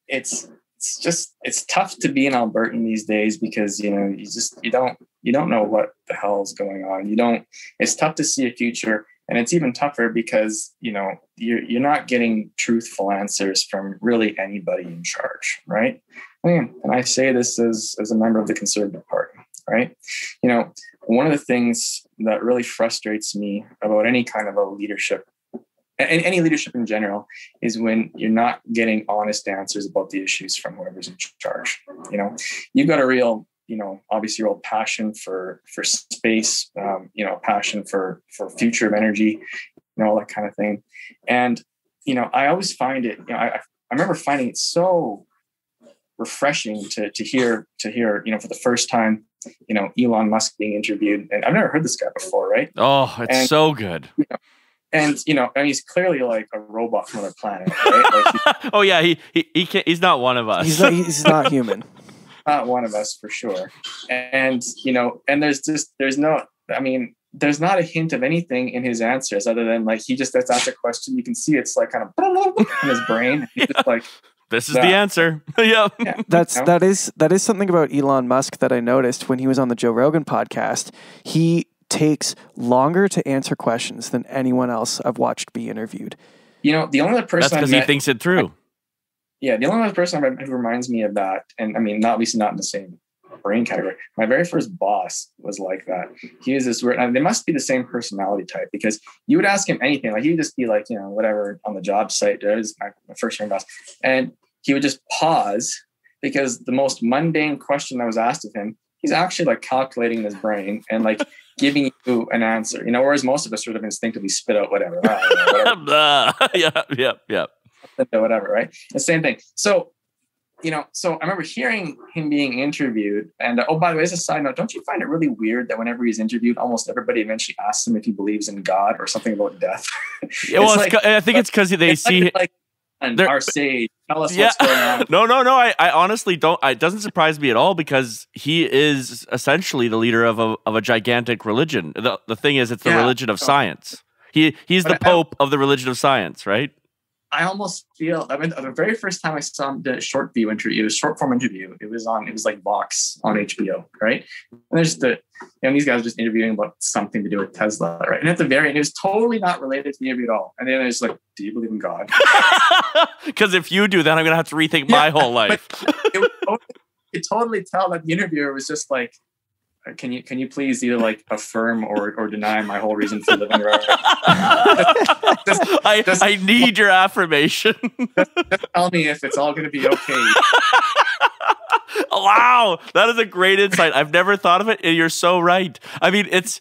it's tough to be an Albertan these days, because you don't know what the hell is going on. It's tough to see a future. And it's even tougher because, you're not getting truthful answers from really anybody in charge, right? And I say this as a member of the Conservative Party, right? One of the things that really frustrates me about any kind of a leadership and any leadership in general, is when you're not getting honest answers about the issues from whoever's in charge. You've got a real, obviously real passion for space, passion for future of energy, all that kind of thing. And, I always find it, I remember finding it so refreshing to hear, for the first time, Elon Musk being interviewed. And I've never heard this guy before, right? Oh, it's so good. And he's clearly like a robot from another planet, right? Like oh yeah, he can't, he's not one of us. He's not human. Not one of us for sure. And and there's not a hint of anything in his answers other than like he just asked a question. You can see it's like kind of in his brain. He's just like, this is the answer. Yeah. That is something about Elon Musk that I noticed when he was on the Joe Rogan podcast. He takes longer to answer questions than anyone else I've watched be interviewed. The only other person that's because he thinks it through. The only other person who reminds me of that, and obviously not in the same brain category. My very first boss was like that. He was this weird, and they must be the same personality type, because you would ask him anything, like he would just be like, whatever on the job site. There's my first year boss, and he would just pause because the most mundane question that was asked of him, he's actually like calculating in his brain and like giving you an answer. Whereas most of us sort of instinctively spit out whatever. Yeah. Whatever, right? The same thing. So I remember hearing him being interviewed, and by the way, as a side note, don't you find it really weird that whenever he's interviewed, almost everybody eventually asks him if he believes in God or something about death? I think it's because they see like our sage. Tell us what's going on. No. I honestly don't. It doesn't surprise me at all, because he is essentially the leader of a gigantic religion. The thing is, it's the religion of science. He's the Pope of the religion of science, right? I almost feel, the very first time I saw him do a short form interview. It was like Vox on HBO, right? And there's these guys are just interviewing about something to do with Tesla, right? And at the very end, it was totally not related to the interview at all. And then it's like, do you believe in God? Because if you do, then I'm going to have to rethink my whole life. You totally tell that the interviewer was just like, can you please either like affirm or deny my whole reason for living? I need your affirmation. just tell me if it's all going to be okay. Wow, that is a great insight. I've never thought of it, and you're so right. I mean, it's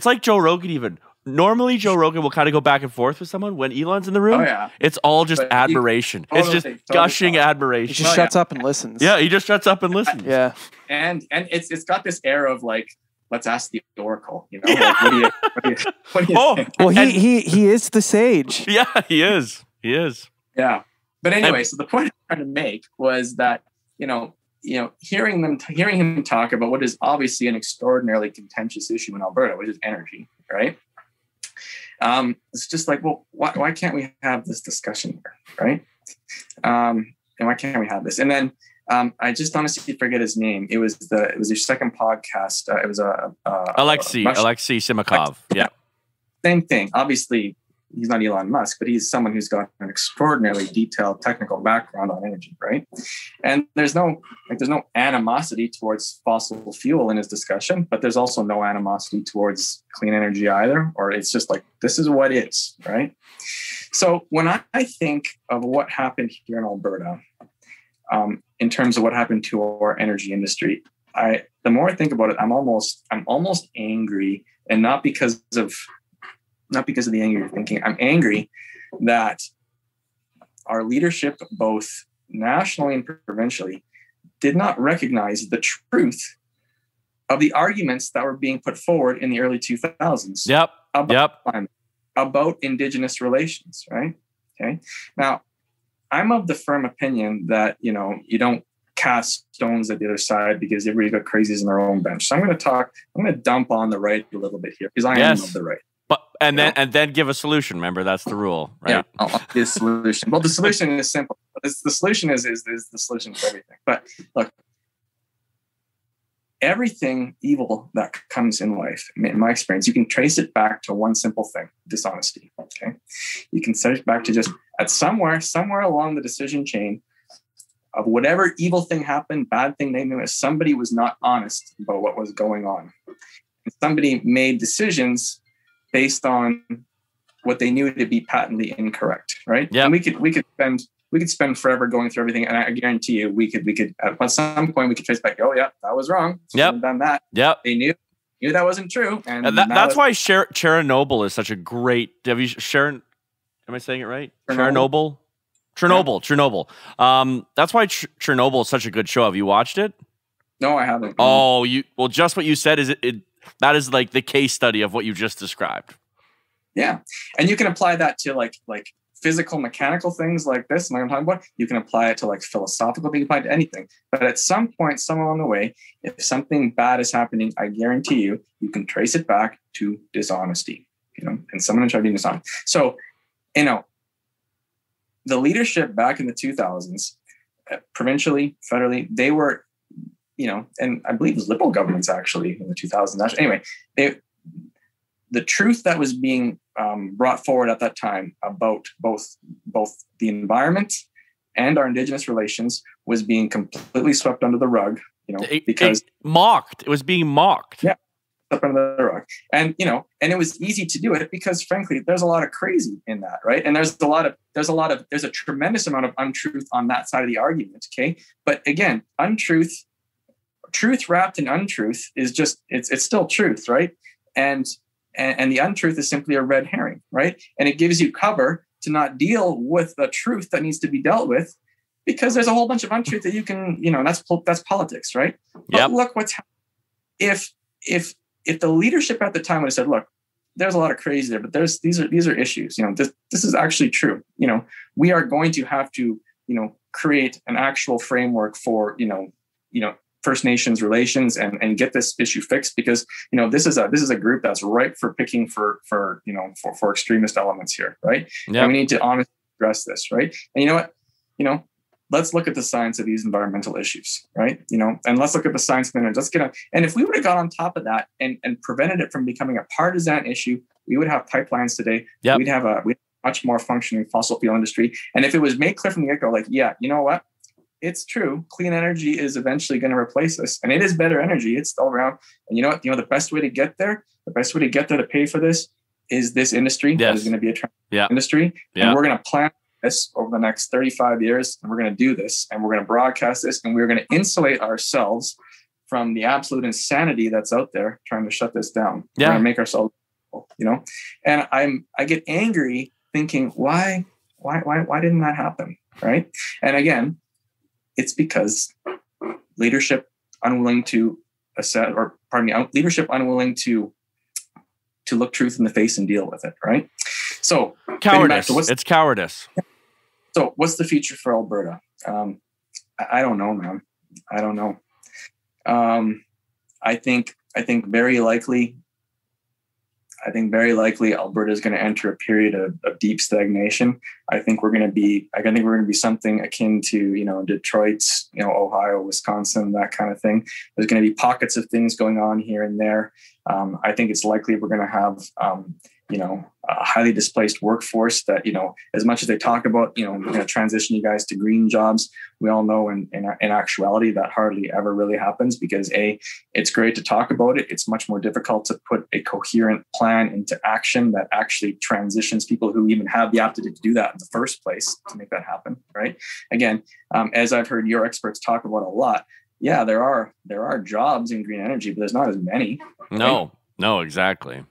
like Joe Rogan even. Normally, Joe Rogan will kind of go back and forth with someone. When Elon's in the room, it's all just admiration. It's just gushing admiration. He just shuts up and listens. Yeah, he just shuts up and listens. Yeah. And it's got this air of like, let's ask the oracle, Like, what do you think? Well, he is the sage. Yeah, he is. Yeah. But anyway, so the point I'm trying to make was that, hearing him talk about what is obviously an extraordinarily contentious issue in Alberta, which is energy, right? It's just like, well, why can't we have this discussion here, right? And why can't we have this? And then I just honestly forget his name. It was your second podcast. It was Alexei Simakov. Yeah, same thing. Obviously, he's not Elon Musk, but he's someone who's got an extraordinarily detailed technical background on energy, right? And there's no animosity towards fossil fuel in his discussion, but there's also no animosity towards clean energy either, or it's just like, this is what is, right? So when I think of what happened here in Alberta, in terms of what happened to our energy industry, the more I think about it, I'm almost angry, and not because of the anger you're thinking. I'm angry that our leadership, both nationally and provincially, did not recognize the truth of the arguments that were being put forward in the early 2000s. About Indigenous relations, right? Okay. Now, I'm of the firm opinion that, you don't cast stones at the other side because everybody got crazies in their own bench. So I'm going to dump on the right a little bit here, because I am of the right. But and then give a solution. Remember, that's the rule, right? Yeah, I'll give a solution. Well, the solution is simple. The solution is the solution to everything. But look, everything evil that comes in life, in my experience, you can trace it back to one simple thing: dishonesty. Okay, you can set it back to just at somewhere along the decision chain of whatever evil thing happened, bad thing they knew, somebody was not honest about what was going on, and somebody made decisions based on what they knew to be patently incorrect, right? Yeah. And we could spend forever going through everything, and I guarantee you, we could at some point we could trace back. Oh yeah, that was wrong. Shouldn't have done that. Yep. They knew that wasn't true, and that's why Chernobyl is such a great. Have you Sharon? Am I saying it right? Chernobyl. That's why Chernobyl is such a good show. Have you watched it? No, I haven't. Oh, just what you said is it. That is like the case study of what you just described. Yeah, and you can apply that to like physical, mechanical things like this, like I'm talking about. You can apply it to like philosophical things, apply it to anything. But at some point, somewhere along the way, if something bad is happening, I guarantee you can trace it back to dishonesty. And someone tried being dishonest. So, the leadership back in the 2000s, provincially, federally, they were, and I believe it was liberal governments actually in the 2000s. Anyway, the truth that was being brought forward at that time about both the environment and our Indigenous relations was being completely swept under the rug, because mocked. It was being mocked. Yeah. Up under the rug. And and it was easy to do it because frankly, there's a lot of crazy in that, right? And there's a tremendous amount of untruth on that side of the argument. Okay. But again, truth wrapped in untruth is just, it's still truth, right? And the untruth is simply a red herring, right? And it gives you cover to not deal with the truth that needs to be dealt with, because there's a whole bunch of untruth that you can, that's politics, right? But look what's happening. If the leadership at the time would have said, look, there's a lot of crazy there, but these are issues. This is actually true. We are going to have to, create an actual framework for, First Nations relations and get this issue fixed, because this is a group that's ripe for picking for extremist elements here, right? Yep. And we need to honestly address this, right? And you know what, let's look at the science of these environmental issues, right? And let's look at the science of it. And if we would have got on top of that and prevented it from becoming a partisan issue, we would have pipelines today. Yep. We'd have a much more functioning fossil fuel industry. And if it was made clear from the get-go, like, yeah, you know what? It's true. Clean energy is eventually going to replace this, and it is better energy. It's still around. And you know what? The best way to get there, to pay for this is this industry. Yes. That is going to be a industry. Yeah. And we're going to plan this over the next 35 years, and we're going to do this, and we're going to broadcast this, and we're going to insulate ourselves from the absolute insanity that's out there trying to shut this down. Yeah. We're going to make ourselves, and I get angry thinking, why didn't that happen? Right. And again, it's because leadership unwilling to leadership unwilling to look truth in the face and deal with it. Right. So cowardice. It's cowardice. So what's the future for Alberta? I don't know, man. I don't know. I think very likely Alberta is going to enter a period of deep stagnation. I think we're going to be something akin to, Detroit, Ohio, Wisconsin, that kind of thing. There's going to be pockets of things going on here and there. I think it's likely we're going to have, a highly displaced workforce that, as much as they talk about, we're going to transition you guys to green jobs. We all know in actuality that hardly ever really happens, because it's great to talk about it. It's much more difficult to put a coherent plan into action that actually transitions people who even have the aptitude to do that in the first place to make that happen. Right. Again, as I've heard your experts talk about a lot. Yeah, there are jobs in green energy, but there's not as many. Right? No, exactly.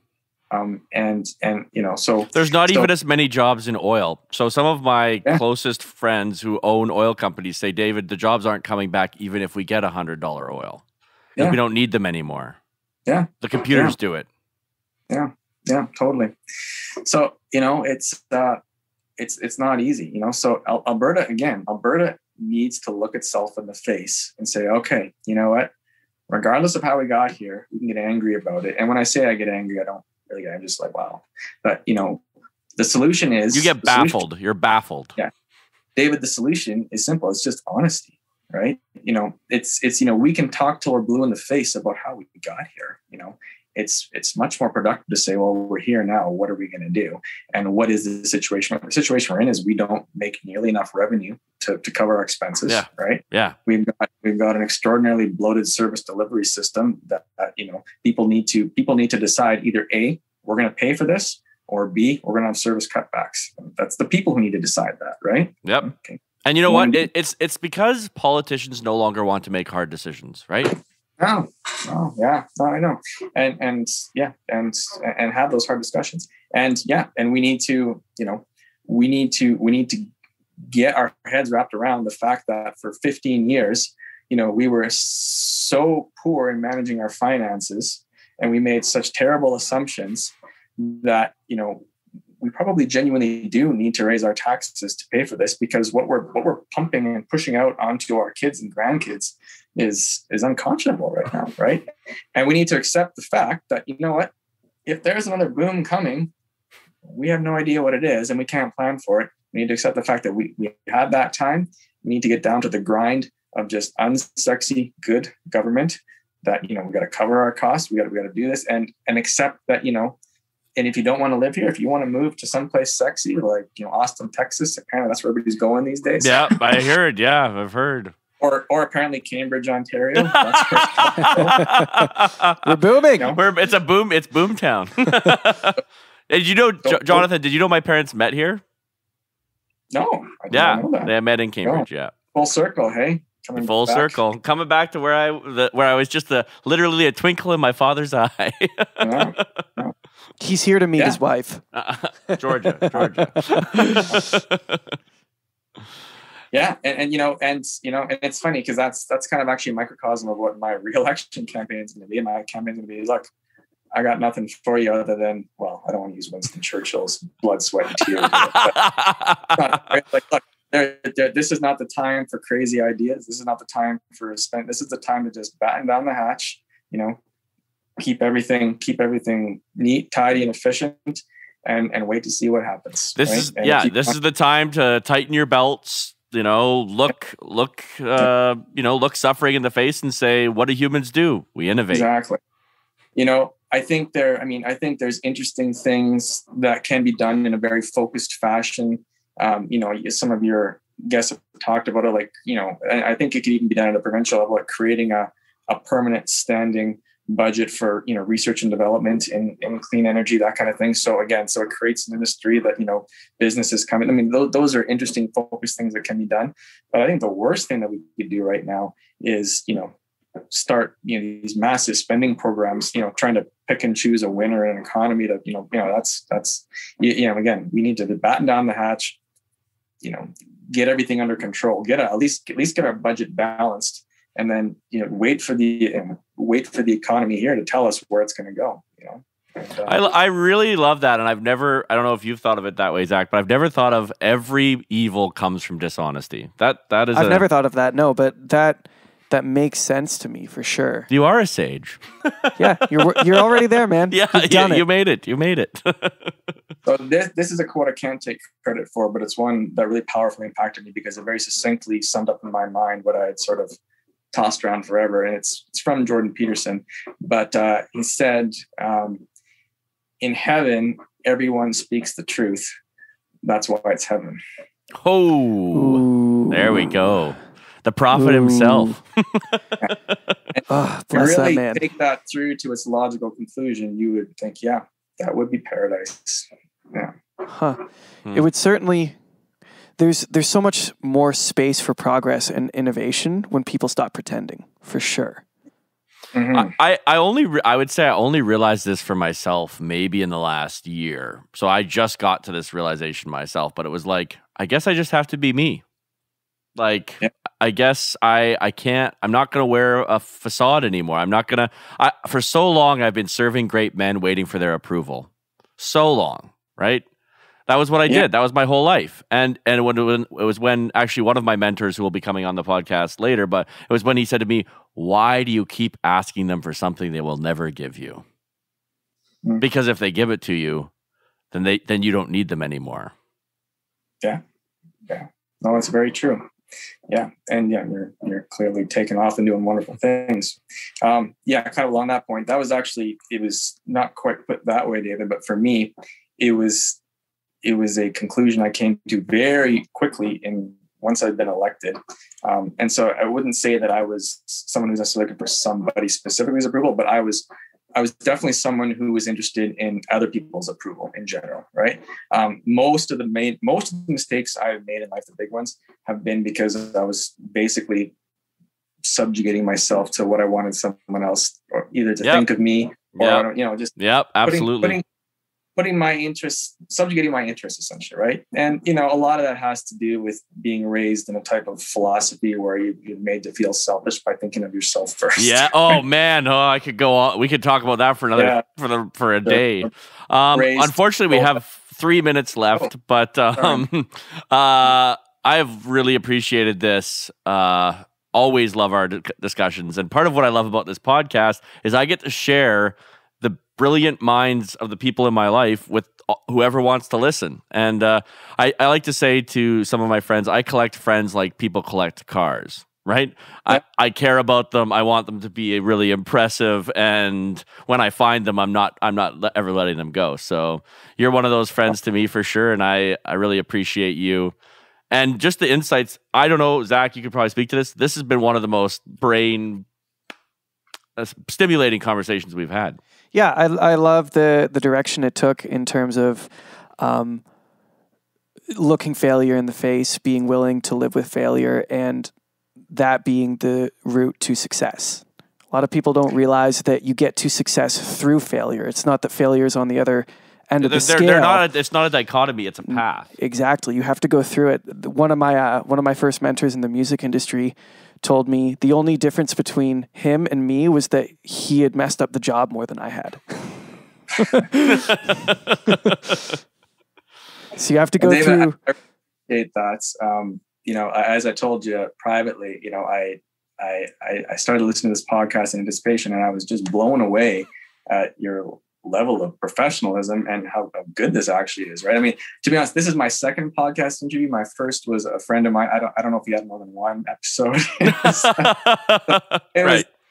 So there's not even as many jobs in oil. So some of my closest friends who own oil companies say, David, the jobs aren't coming back even if we get $100 oil. We don't need them anymore. Yeah. The computers do it. Yeah. Yeah, totally. So, it's not easy, So Alberta needs to look itself in the face and say, okay, you know what? Regardless of how we got here, we can get angry about it. And when I say I get angry, I don't really get, I'm just like, wow. But, the solution is... You get baffled. You're baffled. Yeah. David, the solution is simple. It's just honesty, right? It's we can talk till we're blue in the face about how we got here, It's much more productive to say, well, we're here now. What are we going to do? And what is the situation? The situation we're in is we don't make nearly enough revenue to cover our expenses, right? Yeah. We've got an extraordinarily bloated service delivery system that people need to decide either A, we're going to pay for this, or B, we're going to have service cutbacks. That's the people who need to decide that, right? Yep. Okay. And you know what? It's because politicians no longer want to make hard decisions, right? Oh, yeah, no, I know, and have those hard discussions, and we need to, we need to get our heads wrapped around the fact that for 15 years, we were so poor in managing our finances, and we made such terrible assumptions that we probably genuinely do need to raise our taxes to pay for this, because what we're pumping and pushing out onto our kids and grandkids is unconscionable right now, right? And we need to accept the fact that, if there's another boom coming, we have no idea what it is and we can't plan for it. We need to accept the fact that we had that time. We need to get down to the grind of just unsexy, good government that, we got to cover our costs. We got to do this and accept that, and if you don't want to live here, if you want to move to someplace sexy, like, Austin, Texas, apparently that's where everybody's going these days. Yeah, I heard. Yeah, I've heard. Or apparently Cambridge, Ontario. We're booming. It's a boom. It's boom town. Did you know, Jonathan, did you know my parents met here? No. I didn't know that. They met in Cambridge, yeah. Full circle, hey? Full circle. Coming back to where I was just literally a twinkle in my father's eye. No. He's here to meet his wife. Georgia. Yeah, and it's funny because that's kind of actually a microcosm of what my re-election campaign is going to be. And my campaign is going to be, look, I got nothing for you other than, well, I don't want to use Winston Churchill's blood, sweat, and tears. Look, this is not the time for crazy ideas. This is not the time for spend. This is the time to just batten down the hatch. Keep everything neat, tidy, and efficient, and wait to see what happens. This is the time to tighten your belts. Look suffering in the face and say, what do humans do? We innovate. Exactly. I think there's interesting things that can be done in a very focused fashion. Some of your guests have talked about it, like, I think it could even be done at a provincial level, like creating a permanent standing budget for, research and development in clean energy, that kind of thing. So it creates an industry that, businesses come in. I mean, those are interesting focused things that can be done. But I think the worst thing that we could do right now is, start, these massive spending programs, trying to pick and choose a winner in an economy that, again, we need to batten down the hatch, get everything under control, at least get our budget balanced, and then, wait for the economy here to tell us where it's going to go. I really love that. And I don't know if you've thought of it that way, Zach, but I've never thought of every evil comes from dishonesty. I've never thought of that. No, but that makes sense to me for sure. You are a sage. Yeah, you're already there, man. Yeah, you made it. You made it. So this is a quote I can't take credit for, but it's one that really powerfully impacted me because it very succinctly summed up in my mind what I had sort of tossed around forever. And it's from Jordan Peterson. But he said, in heaven, everyone speaks the truth. That's why it's heaven. Oh, ooh. There we go. The prophet himself. Bless really that man. Take that through to its logical conclusion, you would think, yeah, that would be paradise. Yeah. Huh. It would certainly. There's so much more space for progress and innovation when people stop pretending, for sure. Mm-hmm. I would say I only realized this for myself maybe in the last year. So I just got to this realization myself, but it was like, I guess I just have to be me. Like, yeah. I guess I'm not going to wear a facade anymore. For so long, I've been serving great men waiting for their approval. So long, right? That was what I did. That was my whole life. And when it was when actually one of my mentors who will be coming on the podcast later, but it was when he said to me, why do you keep asking them for something they will never give you? Mm. Because if they give it to you, then you don't need them anymore. Yeah. Yeah. No, that's very true. Yeah. And you're clearly taking off and doing wonderful things. Kind of along that point, it was not quite put that way, David, but for me, it was a conclusion I came to very quickly once I'd been elected. And so I wouldn't say that I was someone who's necessarily looking for somebody specifically's approval, but I was I was definitely someone who was interested in other people's approval in general, right? Most of the mistakes I've made in life, the big ones, have been because I was basically subjugating myself to what I wanted someone else, or either to think of me, or just absolutely putting my interests, subjugating my interests, essentially, right? And a lot of that has to do with being raised in a type of philosophy where you're made to feel selfish by thinking of yourself first. Yeah. Oh man. Oh, I could go on. We could talk about that for another for a day. Unfortunately, we have 3 minutes left, but I've really appreciated this. Always love our discussions, and part of what I love about this podcast is I get to share the brilliant minds of the people in my life with whoever wants to listen. And I like to say to some of my friends, I collect friends like people collect cars, right? Yeah. I care about them. I want them to be really impressive. And when I find them, I'm not ever letting them go. So you're one of those friends to me for sure. And I really appreciate you. And just the insights, I don't know, Zach, you could probably speak to this. This has been one of the most brain stimulating conversations we've had. Yeah, I love the direction it took in terms of looking failure in the face, being willing to live with failure, and that being the route to success. A lot of people don't realize that you get to success through failure. It's not that failure is on the other end of the scale. It's not a dichotomy, it's a path. Exactly. You have to go through it. One of my first mentors in the music industry told me the only difference between him and me was that he had messed up the job more than I had. So you have to go through. I appreciate that. As I told you privately, I started listening to this podcast in anticipation, and I was just blown away at your level of professionalism and how good this actually is, right? I mean, to be honest, this is my second podcast interview. My first was a friend of mine. I don't know if he had more than one episode.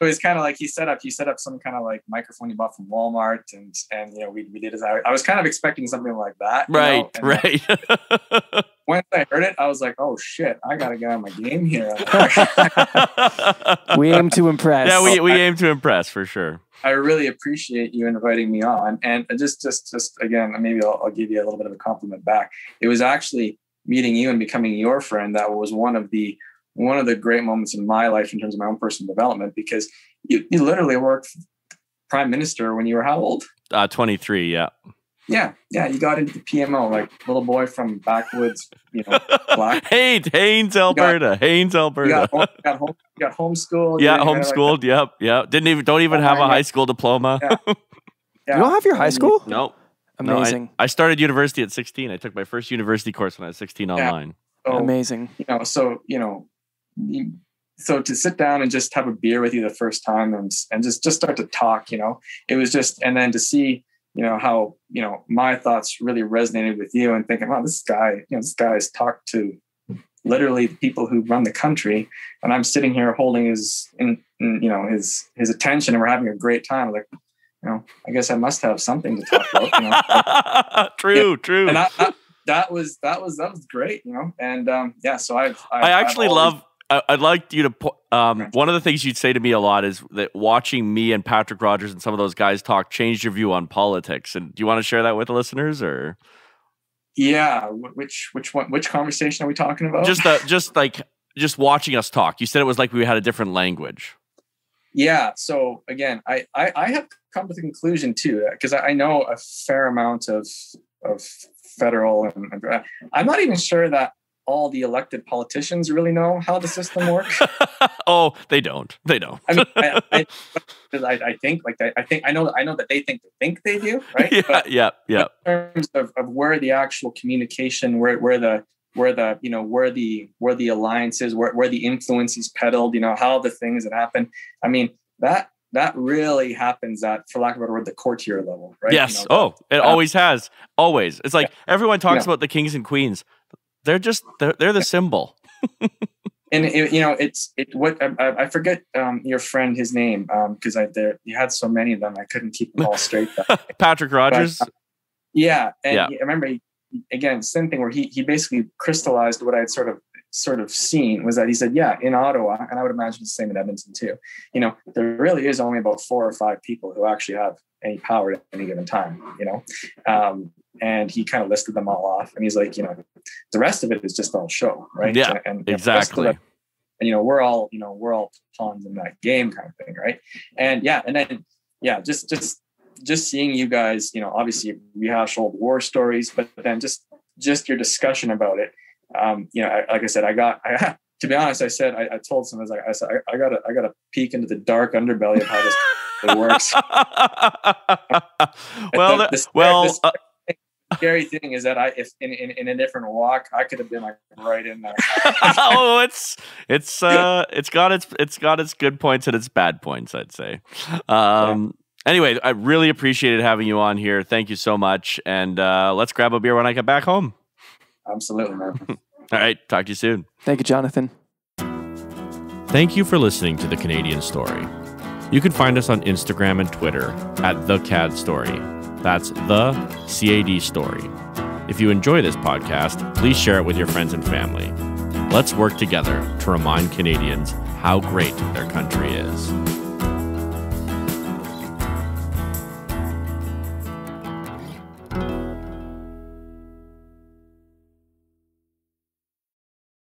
It was kind of like he set up some kind of like microphone he bought from Walmart, and we did it. I was kind of expecting something like that, right? When I heard it, I was like, "Oh shit, I gotta get on my game here." We aim to impress. Yeah, we aim to impress for sure. I really appreciate you inviting me on, and just again, maybe I'll give you a little bit of a compliment back. It was actually meeting you and becoming your friend that was one of the great moments in my life in terms of my own personal development, because you literally worked prime minister when you were how old? 23. Yeah. Yeah. You got into the PMO, like little boy from backwoods, black. Haynes, Alberta. You got homeschooled. Yeah, homeschooled. Like yep. Don't even have a high school diploma. Yeah. You don't have your high school? No. Amazing. No, I started university at 16. I took my first university course when I was 16 online. So, amazing. So to sit down and just have a beer with you the first time and just start to talk, it was just, and then to see, how, my thoughts really resonated with you, and thinking, wow, this guy's talked to literally the people who run the country, and I'm sitting here holding his attention, and we're having a great time. Like, I guess I must have something to talk about. True. And that was great, and so I'd like you to one of the things you'd say to me a lot is that watching me and Patrick Rogers and some of those guys talk changed your view on politics. And do you want to share that with the listeners, or? Yeah, which conversation are we talking about? Just watching us talk. You said it was like we had a different language. Yeah. So again, I have come to the conclusion too, because I know a fair amount of federal, and I'm not even sure that all the elected politicians really know how the system works. Oh, they don't. I mean, I know that they think they do, right? Yeah. In terms of where the actual communication, where the alliances, where the influence is peddled, how the things that happen. I mean, that really happens at, for lack of a better word, the courtier level, right? Yes. It always has. Always. It's like everyone talks about the kings and queens. They're the symbol. And I forget your friend, his name, because you had so many of them, I couldn't keep them all straight. Patrick Rogers. I remember again, same thing where he basically crystallized what I had sort of sort of seen was that he said, yeah, in Ottawa, and I would imagine the same in Edmonton too, you know, there really is only about 4 or 5 people who actually have any power at any given time, you know. And he kind of listed them all off, and he's like, you know, the rest of it is just all show, right? Yeah, and exactly. And you know, we're all pawns in that game, kind of thing, right? And then just seeing you guys, you know, obviously rehash old war stories, but then just your discussion about it. You know, like I said, to be honest, I told someone, I said, I got to peek into the dark underbelly of how this really works. The scary thing is that if in a different walk, I could have been like right in there. Oh, it's got its good points and its bad points, I'd say. Anyway, I really appreciated having you on here. Thank you so much. And let's grab a beer when I get back home. Absolutely, man. All right. Talk to you soon. Thank you, Jonathan. Thank you for listening to The Canadian Story. You can find us on Instagram and Twitter at The CAD Story. That's The CAD Story. If you enjoy this podcast, please share it with your friends and family. Let's work together to remind Canadians how great their country is.